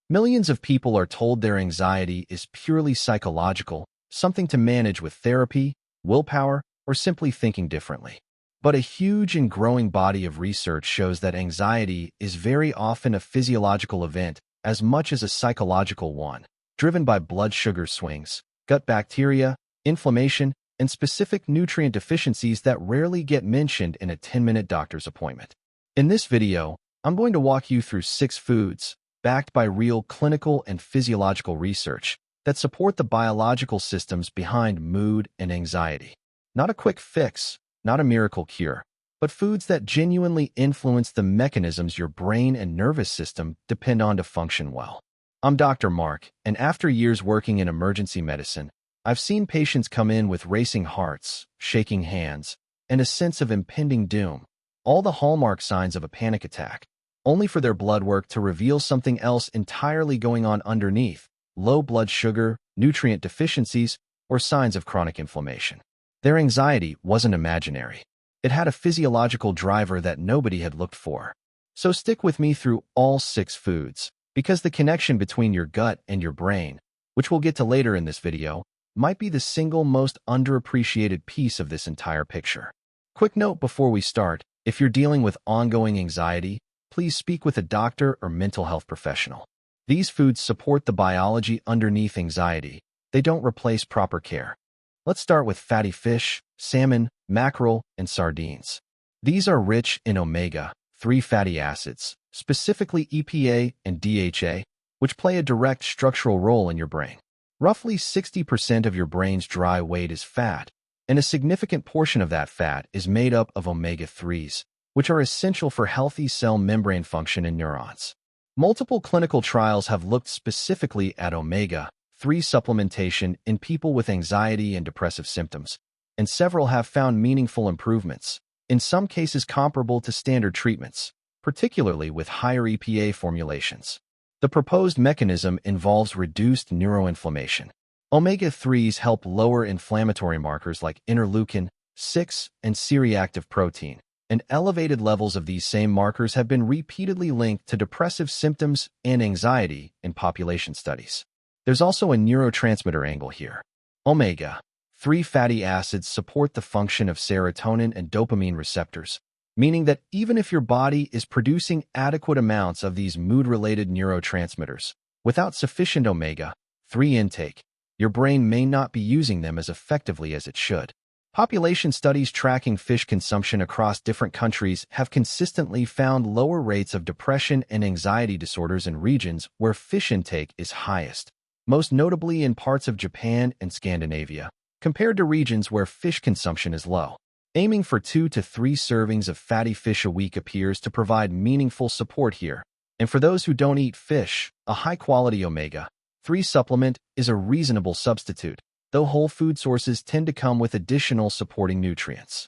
Millions of people are told their anxiety is purely psychological, something to manage with therapy, willpower, or simply thinking differently. But a huge and growing body of research shows that anxiety is very often a physiological event as much as a psychological one, driven by blood sugar swings, gut bacteria, inflammation, and specific nutrient deficiencies that rarely get mentioned in a 10-minute doctor's appointment. In this video, I'm going to walk you through 6 foods, backed by real clinical and physiological research, that support the biological systems behind mood and anxiety. Not a quick fix, not a miracle cure, but foods that genuinely influence the mechanisms your brain and nervous system depend on to function well. I'm Dr. Mark, and after years working in emergency medicine, I've seen patients come in with racing hearts, shaking hands, and a sense of impending doom, all the hallmark signs of a panic attack, only for their blood work to reveal something else entirely going on underneath: low blood sugar, nutrient deficiencies, or signs of chronic inflammation. Their anxiety wasn't imaginary. It had a physiological driver that nobody had looked for. So stick with me through all 6 foods, because the connection between your gut and your brain, which we'll get to later in this video, might be the single most underappreciated piece of this entire picture. Quick note before we start: if you're dealing with ongoing anxiety, please speak with a doctor or mental health professional. These foods support the biology underneath anxiety. They don't replace proper care. Let's start with fatty fish, salmon, mackerel, and sardines. These are rich in omega-3 fatty acids, specifically EPA and DHA, which play a direct structural role in your brain. Roughly 60% of your brain's dry weight is fat, and a significant portion of that fat is made up of omega-3s, which are essential for healthy cell membrane function in neurons. Multiple clinical trials have looked specifically at omega-3 supplementation in people with anxiety and depressive symptoms, and several have found meaningful improvements, in some cases comparable to standard treatments, particularly with higher EPA formulations. The proposed mechanism involves reduced neuroinflammation. Omega-3s help lower inflammatory markers like interleukin-6 and C-reactive protein, and elevated levels of these same markers have been repeatedly linked to depressive symptoms and anxiety in population studies. There's also a neurotransmitter angle here. Omega-3 fatty acids support the function of serotonin and dopamine receptors, meaning that even if your body is producing adequate amounts of these mood-related neurotransmitters, without sufficient omega-3 intake, your brain may not be using them as effectively as it should. Population studies tracking fish consumption across different countries have consistently found lower rates of depression and anxiety disorders in regions where fish intake is highest, most notably in parts of Japan and Scandinavia, compared to regions where fish consumption is low. Aiming for 2 to 3 servings of fatty fish a week appears to provide meaningful support here. And for those who don't eat fish, a high-quality omega-3 supplement is a reasonable substitute, though whole food sources tend to come with additional supporting nutrients.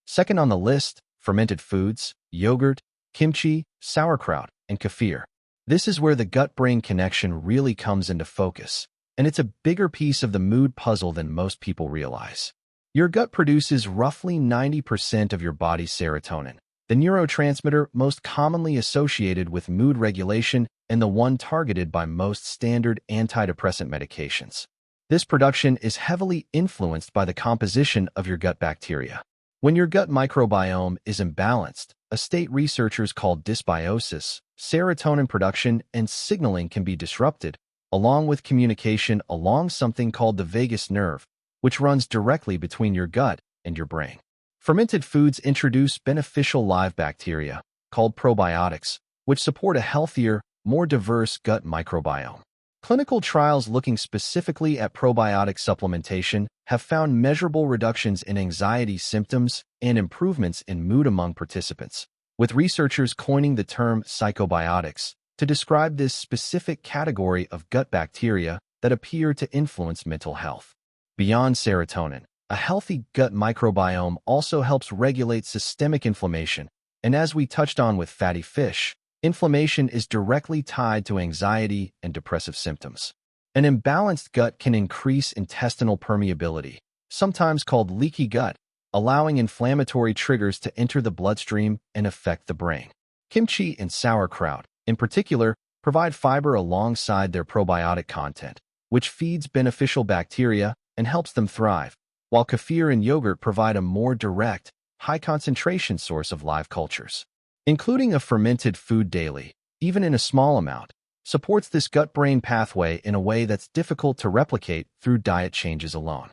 Second on the list, fermented foods, yogurt, kimchi, sauerkraut, and kefir. This is where the gut-brain connection really comes into focus, and it's a bigger piece of the mood puzzle than most people realize. Your gut produces roughly 90% of your body's serotonin, the neurotransmitter most commonly associated with mood regulation and the one targeted by most standard antidepressant medications. This production is heavily influenced by the composition of your gut bacteria. When your gut microbiome is imbalanced, a state researchers call dysbiosis, serotonin production and signaling can be disrupted, along with communication along something called the vagus nerve, which runs directly between your gut and your brain. Fermented foods introduce beneficial live bacteria, called probiotics, which support a healthier, more diverse gut microbiome. Clinical trials looking specifically at probiotic supplementation have found measurable reductions in anxiety symptoms and improvements in mood among participants, with researchers coining the term psychobiotics to describe this specific category of gut bacteria that appear to influence mental health. Beyond serotonin, a healthy gut microbiome also helps regulate systemic inflammation, and as we touched on with fatty fish, inflammation is directly tied to anxiety and depressive symptoms. An imbalanced gut can increase intestinal permeability, sometimes called leaky gut, allowing inflammatory triggers to enter the bloodstream and affect the brain. Kimchi and sauerkraut, in particular, provide fiber alongside their probiotic content, which feeds beneficial bacteria and helps them thrive, while kefir and yogurt provide a more direct, high-concentration source of live cultures. Including a fermented food daily, even in a small amount, supports this gut-brain pathway in a way that's difficult to replicate through diet changes alone.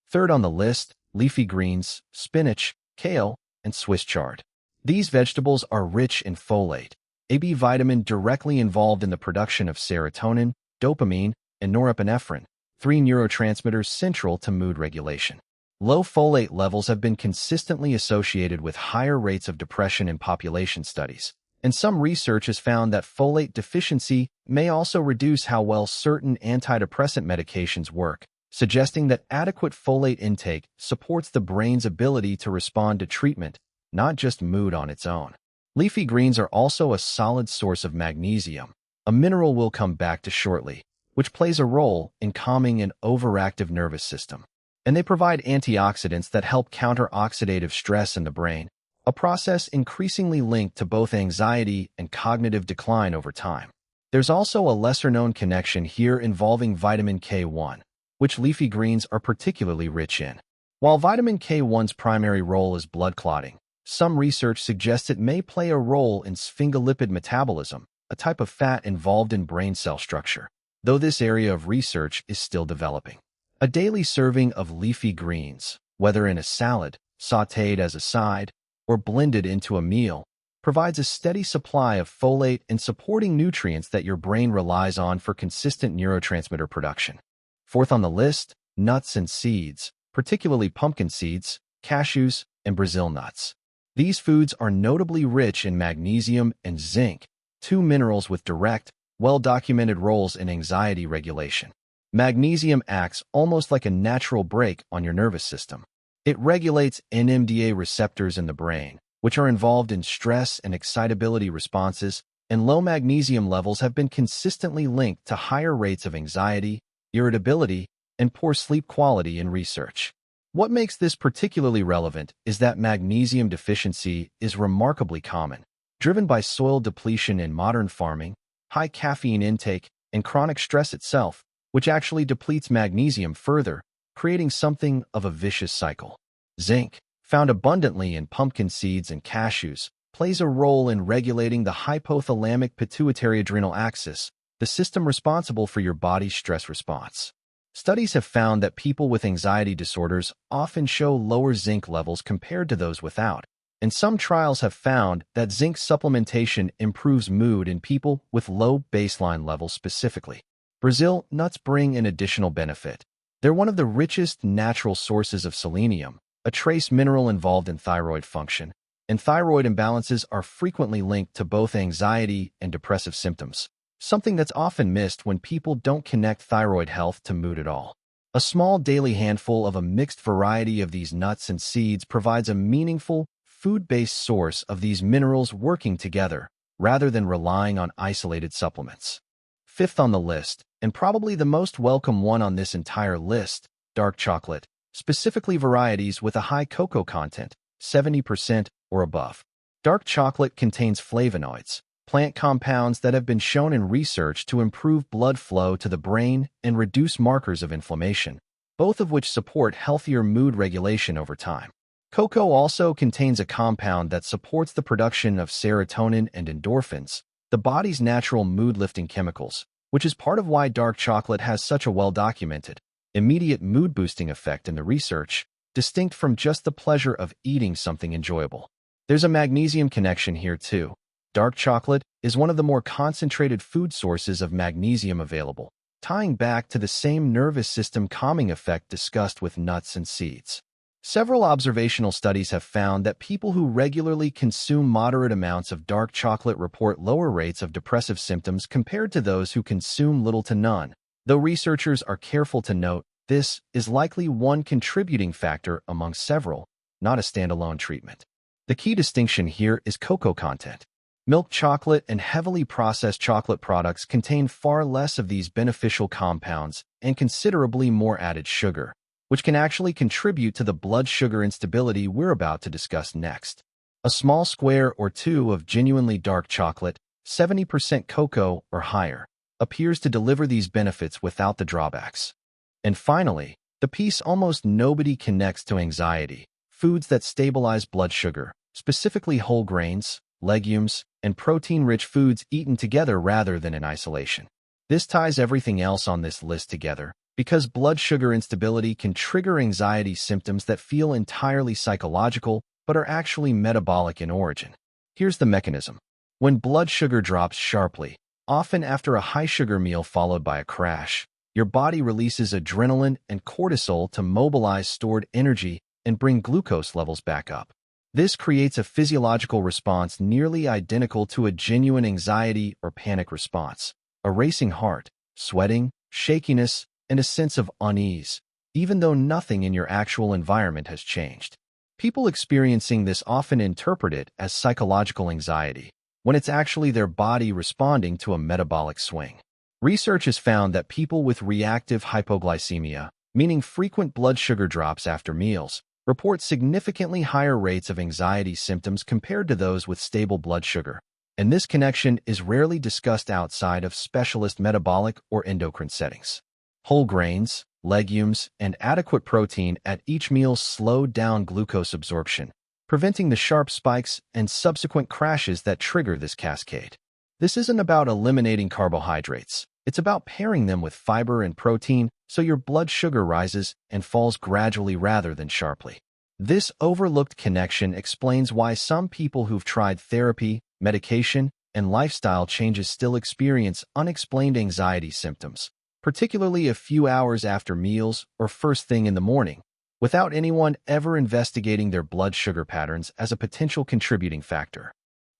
Third on the list, leafy greens, spinach, kale, and Swiss chard. These vegetables are rich in folate, a B vitamin directly involved in the production of serotonin, dopamine, and norepinephrine, three neurotransmitters central to mood regulation. Low folate levels have been consistently associated with higher rates of depression in population studies, and some research has found that folate deficiency may also reduce how well certain antidepressant medications work, suggesting that adequate folate intake supports the brain's ability to respond to treatment, not just mood on its own. Leafy greens are also a solid source of magnesium, a mineral we'll come back to shortly, which plays a role in calming an overactive nervous system. And they provide antioxidants that help counter oxidative stress in the brain, a process increasingly linked to both anxiety and cognitive decline over time. There's also a lesser-known connection here involving vitamin K1, which leafy greens are particularly rich in. While vitamin K1's primary role is blood clotting, some research suggests it may play a role in sphingolipid metabolism, a type of fat involved in brain cell structure, though this area of research is still developing. A daily serving of leafy greens, whether in a salad, sautéed as a side, or blended into a meal, provides a steady supply of folate and supporting nutrients that your brain relies on for consistent neurotransmitter production. Fourth on the list, nuts and seeds, particularly pumpkin seeds, cashews, and Brazil nuts. These foods are notably rich in magnesium and zinc, two minerals with direct, well-documented roles in anxiety regulation. Magnesium acts almost like a natural brake on your nervous system. It regulates NMDA receptors in the brain, which are involved in stress and excitability responses, and low magnesium levels have been consistently linked to higher rates of anxiety, irritability, and poor sleep quality in research. What makes this particularly relevant is that magnesium deficiency is remarkably common, driven by soil depletion in modern farming, high caffeine intake, and chronic stress itself, which actually depletes magnesium further, creating something of a vicious cycle. Zinc, found abundantly in pumpkin seeds and cashews, plays a role in regulating the hypothalamic pituitary adrenal axis, the system responsible for your body's stress response. Studies have found that people with anxiety disorders often show lower zinc levels compared to those without, and some trials have found that zinc supplementation improves mood in people with low baseline levels specifically. Brazil nuts bring an additional benefit. They're one of the richest natural sources of selenium, a trace mineral involved in thyroid function, and thyroid imbalances are frequently linked to both anxiety and depressive symptoms, something that's often missed when people don't connect thyroid health to mood at all. A small daily handful of a mixed variety of these nuts and seeds provides a meaningful, food-based source of these minerals working together, rather than relying on isolated supplements. Fifth on the list, and probably the most welcome one on this entire list, dark chocolate, specifically varieties with a high cocoa content, 70% or above. Dark chocolate contains flavonoids, plant compounds that have been shown in research to improve blood flow to the brain and reduce markers of inflammation, both of which support healthier mood regulation over time. Cocoa also contains a compound that supports the production of serotonin and endorphins, the body's natural mood-lifting chemicals, which is part of why dark chocolate has such a well-documented, immediate mood-boosting effect in the research, distinct from just the pleasure of eating something enjoyable. There's a magnesium connection here too. Dark chocolate is one of the more concentrated food sources of magnesium available, tying back to the same nervous system calming effect discussed with nuts and seeds. Several observational studies have found that people who regularly consume moderate amounts of dark chocolate report lower rates of depressive symptoms compared to those who consume little to none, though researchers are careful to note this is likely one contributing factor among several, not a standalone treatment. The key distinction here is cocoa content. Milk chocolate and heavily processed chocolate products contain far less of these beneficial compounds and considerably more added sugar, which can actually contribute to the blood sugar instability we're about to discuss next. A small square or two of genuinely dark chocolate, 70% cocoa or higher, appears to deliver these benefits without the drawbacks. And finally, the piece almost nobody connects to anxiety: foods that stabilize blood sugar, specifically whole grains, legumes, and protein-rich foods eaten together rather than in isolation. This ties everything else on this list together, because blood sugar instability can trigger anxiety symptoms that feel entirely psychological but are actually metabolic in origin. Here's the mechanism. When blood sugar drops sharply, often after a high-sugar meal followed by a crash, your body releases adrenaline and cortisol to mobilize stored energy and bring glucose levels back up. This creates a physiological response nearly identical to a genuine anxiety or panic response: a racing heart, sweating, shakiness, and a sense of unease, even though nothing in your actual environment has changed. People experiencing this often interpret it as psychological anxiety, when it's actually their body responding to a metabolic swing. Research has found that people with reactive hypoglycemia, meaning frequent blood sugar drops after meals, report significantly higher rates of anxiety symptoms compared to those with stable blood sugar. And this connection is rarely discussed outside of specialist metabolic or endocrine settings. Whole grains, legumes, and adequate protein at each meal slow down glucose absorption, preventing the sharp spikes and subsequent crashes that trigger this cascade. This isn't about eliminating carbohydrates. It's about pairing them with fiber and protein so your blood sugar rises and falls gradually rather than sharply. This overlooked connection explains why some people who've tried therapy, medication, and lifestyle changes still experience unexplained anxiety symptoms, particularly a few hours after meals or first thing in the morning, without anyone ever investigating their blood sugar patterns as a potential contributing factor.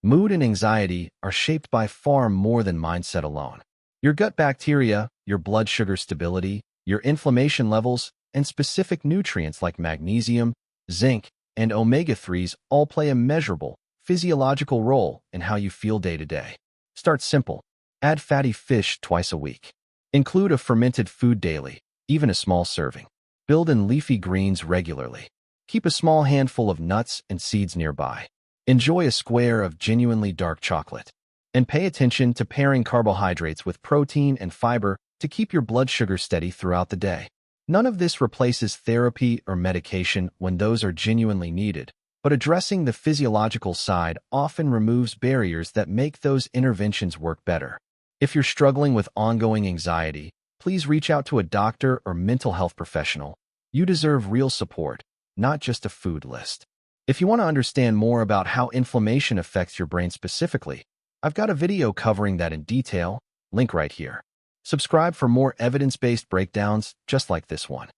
Mood and anxiety are shaped by far more than mindset alone. Your gut bacteria, your blood sugar stability, your inflammation levels, and specific nutrients like magnesium, zinc, and omega-3s all play a measurable, physiological role in how you feel day to day. Start simple. Add fatty fish twice a week. Include a fermented food daily, even a small serving. Build in leafy greens regularly. Keep a small handful of nuts and seeds nearby. Enjoy a square of genuinely dark chocolate. And pay attention to pairing carbohydrates with protein and fiber to keep your blood sugar steady throughout the day. None of this replaces therapy or medication when those are genuinely needed, but addressing the physiological side often removes barriers that make those interventions work better. If you're struggling with ongoing anxiety, please reach out to a doctor or mental health professional. You deserve real support, not just a food list. If you want to understand more about how inflammation affects your brain specifically, I've got a video covering that in detail, link right here. Subscribe for more evidence-based breakdowns just like this one.